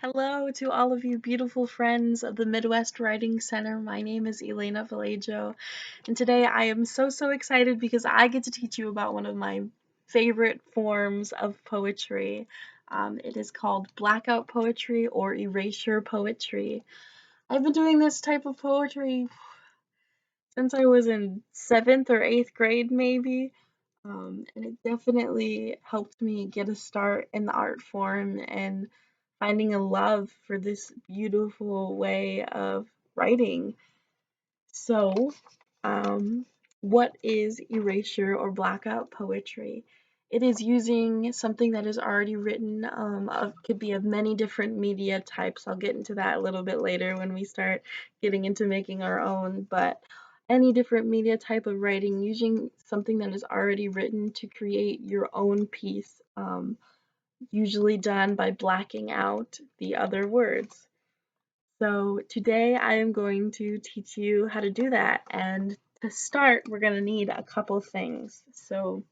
Hello to all of you beautiful friends of the Midwest Writing Center. My name is Elena Vallejo, and today I am so excited because I get to teach you about one of my favorite forms of poetry. It is called Blackout Poetry or Erasure Poetry. I've been doing this type of poetry since I was in 7th or 8th grade, maybe. And it definitely helped me get a start in the art form and finding a love for this beautiful way of writing. So, um, what is erasure or blackout poetry? It is using something that is already written, could be of many different media types. I'll get into that a little bit later when we start getting into making our own, but any different media type of writing, using something that is already written to create your own piece, usually done by blacking out the other words. So today I am going to teach you how to do that. And to start, we're going to need a couple things. So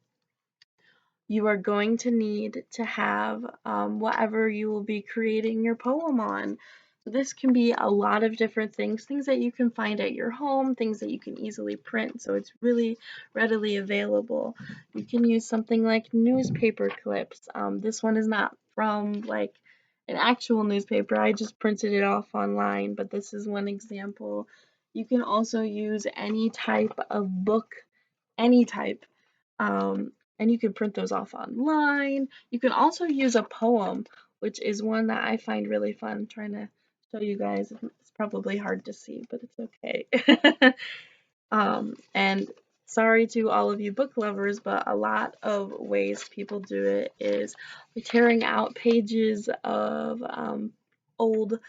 you are going to need to have whatever you will be creating your poem on. So this can be a lot of different things, things that you can find at your home, things that you can easily print, so it's really readily available. You can use something like newspaper clips. This one is not from like an actual newspaper, I just printed it off online, but this is one example. You can also use any type of book, any type. And you can print those off online. You can also use a poem, which is one that I find really fun. I'm trying to show you guys. It's probably hard to see, but it's okay. And sorry to all of you book lovers, but a lot of ways people do it is by tearing out pages of old,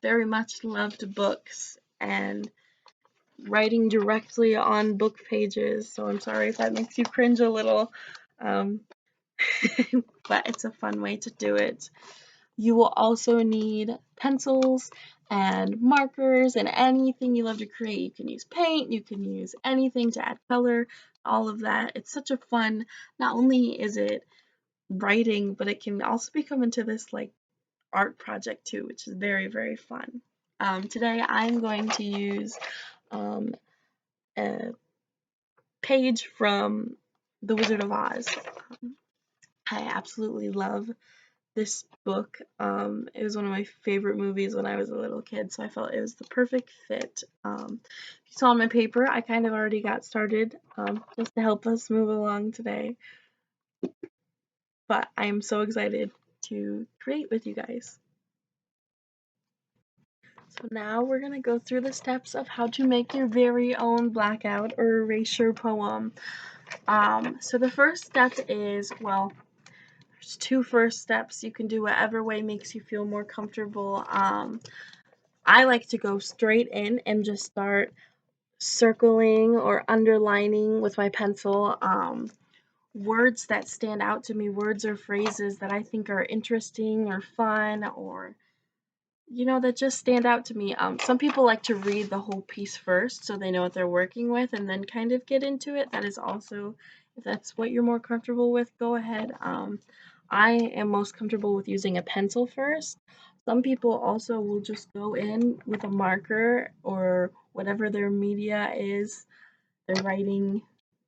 very much loved books and writing directly on book pages. So I'm sorry if that makes you cringe a little. Um, but it's a fun way to do it. You will also need pencils and markers and anything you love to create. You can use paint, you can use anything to add color, all of that. It's such a fun, not only is it writing, but it can also become into this like art project too, which is very fun. Today I'm going to use um, a page from The Wizard of Oz. I absolutely love this book. It was one of my favorite movies when I was a little kid, so I felt it was the perfect fit. If you saw on my paper, I kind of already got started just to help us move along today. But I am so excited to create with you guys. So now we're going to go through the steps of how to make your very own blackout or erasure poem. So the first step is, well, there's two first steps. You can do whatever way makes you feel more comfortable. I like to go straight in and just start circling or underlining with my pencil words that stand out to me, words or phrases that I think are interesting or fun or that just stand out to me. Some people like to read the whole piece first so they know what they're working with and then kind of get into it. That is also, if that's what you're more comfortable with, go ahead. I am most comfortable with using a pencil first. Some people also will just go in with a marker or whatever their media is, their writing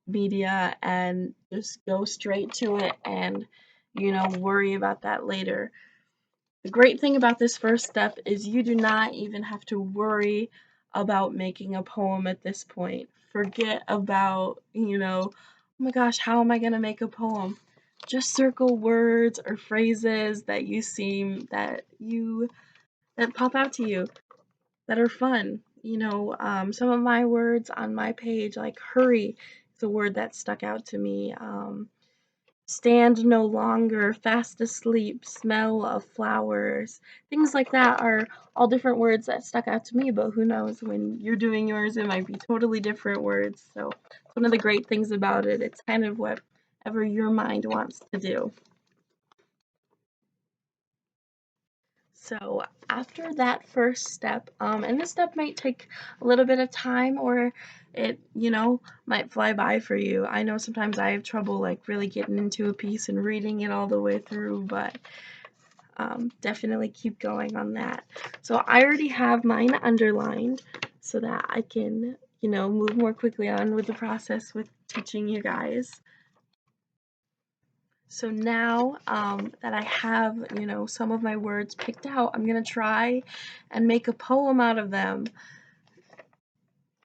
media, and just go straight to it and, worry about that later. The great thing about this first step is you do not even have to worry about making a poem at this point. Forget about, oh my gosh, how am I going to make a poem? Just circle words or phrases that you seem that pop out to you that are fun. Some of my words on my page, like hurry, is a word that stuck out to me. Stand no longer, fast asleep, smell of flowers. Things like that are all different words that stuck out to me, but who knows, when you're doing yours, it might be totally different words. So it's one of the great things about it. It's kind of whatever your mind wants to do. So after that first step, and this step might take a little bit of time or it, might fly by for you. I know sometimes I have trouble like really getting into a piece and reading it all the way through, but definitely keep going on that. So I already have mine underlined so that I can, move more quickly on with the process with teaching you guys. So now that I have, some of my words picked out, I'm going to try and make a poem out of them.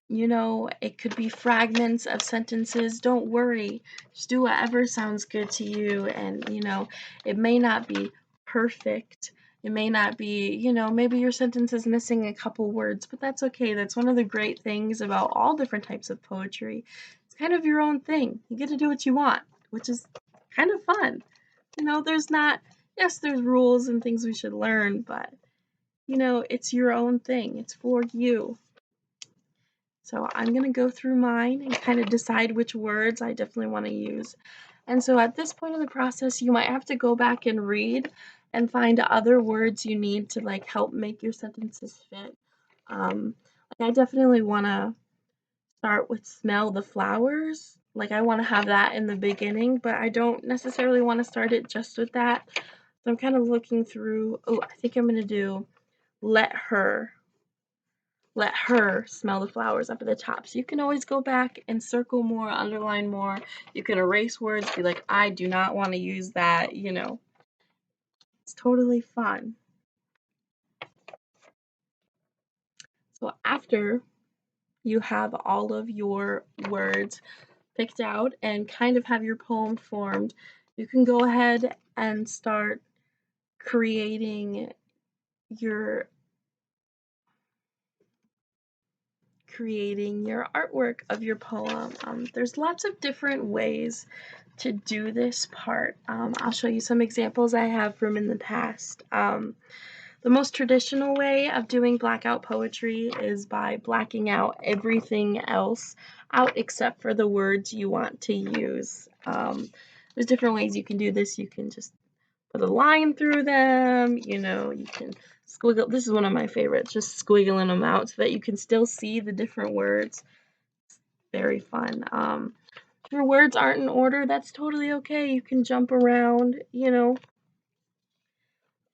It could be fragments of sentences. Don't worry. Just do whatever sounds good to you. And, it may not be perfect. It may not be, maybe your sentence is missing a couple words, but that's okay. That's one of the great things about all different types of poetry. It's kind of your own thing. You get to do what you want, which is kind of fun. There's rules and things we should learn, but, it's your own thing. It's for you. So I'm going to go through mine and kind of decide which words I definitely want to use. And so at this point in the process, you might have to go back and read and find other words you need to help make your sentences fit. I definitely want to start with smell the flowers. I want to have that in the beginning, but I don't necessarily want to start it just with that. So I'm kind of looking through, I think I'm going to do let her smell the flowers up at the top. So you can always go back and circle more, underline more. You can erase words, be like, I do not want to use that, It's totally fun. So after you have all of your words picked out and kind of have your poem formed, you can go ahead and start creating your artwork of your poem. There's lots of different ways to do this part. I'll show you some examples I have from in the past. The most traditional way of doing blackout poetry is by blacking out everything else out except for the words you want to use. There's different ways you can do this. You can just put a line through them, you can squiggle. This is one of my favorites, just squiggling them out so that you can still see the different words. It's very fun. If your words aren't in order, that's totally okay. You can jump around, And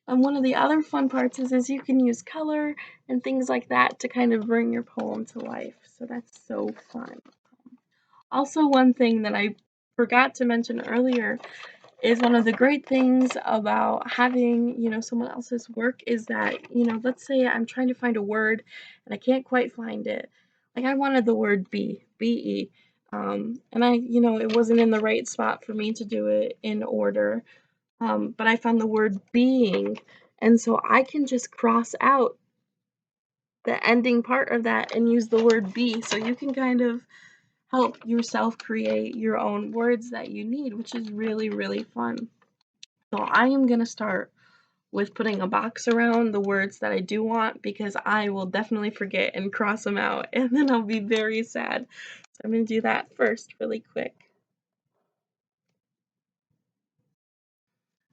one of the other fun parts is you can use color and things like that to kind of bring your poem to life. So that's so fun. Also, one thing that I forgot to mention earlier is one of the great things about having, someone else's work is that, let's say I'm trying to find a word and I can't quite find it. I wanted the word B-E, and it wasn't in the right spot for me to do it in order, but I found the word being, and so I can just cross out the ending part of that and use the word be, so you can kind of help yourself create your own words that you need, which is really, really fun. So I am going to start with putting a box around the words that I do want because I will definitely forget and cross them out and then I'll be very sad. So I'm going to do that first really quick.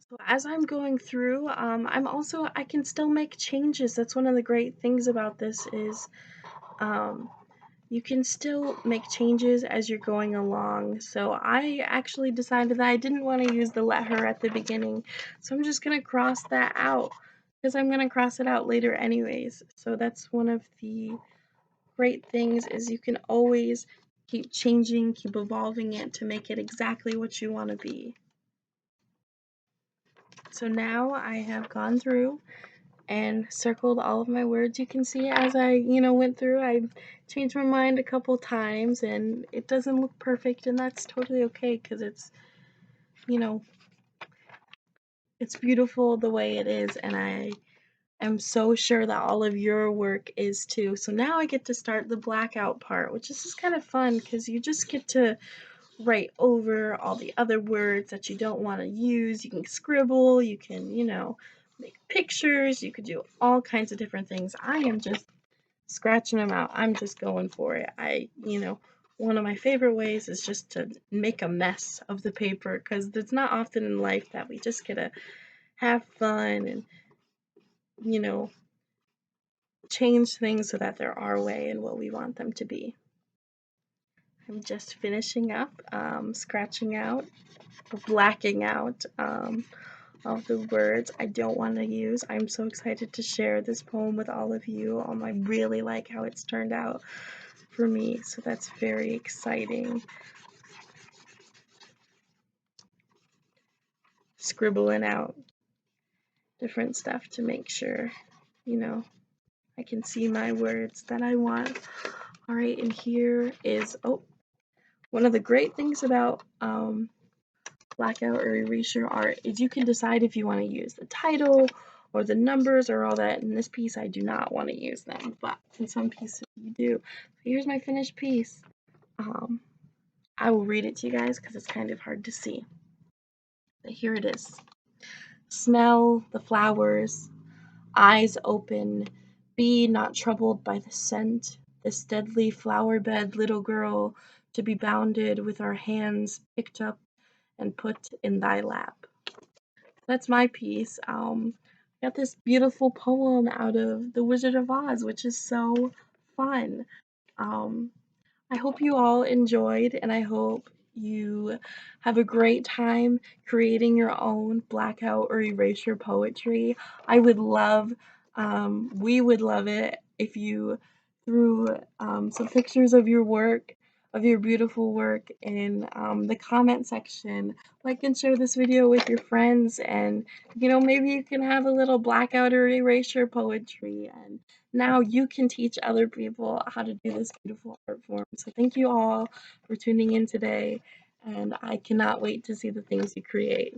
So as I'm going through, I can still make changes. That's one of the great things about this is you can still make changes as you're going along. So I actually decided that I didn't want to use the let her at the beginning. So I'm just going to cross that out because I'm going to cross it out later anyways. So that's one of the great things is you can always keep changing, keep evolving it to make it exactly what you want to be. So now I have gone through and circled all of my words. You can see as I, went through, I changed my mind a couple times and it doesn't look perfect and that's totally okay because it's, it's beautiful the way it is and I am so sure that all of your work is too. So now I get to start the blackout part, which is just kind of fun because you just get to write over all the other words that you don't want to use. You can scribble, you can, make pictures, you could do all kinds of different things. I am just scratching them out. I'm just going for it. One of my favorite ways is just to make a mess of the paper because it's not often in life that we just get to have fun and, change things so that they're our way and what we want them to be. I'm just finishing up, scratching out, blacking out of the words I don't want to use. I'm so excited to share this poem with all of you. I really like how it's turned out for me, so that's very exciting. Scribbling out different stuff to make sure, I can see my words that I want. All right, and here is, one of the great things about Blackout or Erasure art is you can decide if you want to use the title or the numbers or all that. In this piece, I do not want to use them, but in some pieces you do. So here's my finished piece. I will read it to you guys because it's kind of hard to see. But here it is. Smell the flowers, eyes open, be not troubled by the scent, this deadly flower bed, little girl, to be bounded with our hands picked up and put in thy lap. That's my piece. I got this beautiful poem out of The Wizard of Oz, which is so fun. Um, I hope you all enjoyed, and I hope you have a great time creating your own blackout or erasure poetry. We would love it if you threw some pictures of your work, of your beautiful work, in the comment section. Like and share this video with your friends, and maybe you can have a little blackout or erasure poetry, and now you can teach other people how to do this beautiful art form. So thank you all for tuning in today, and I cannot wait to see the things you create.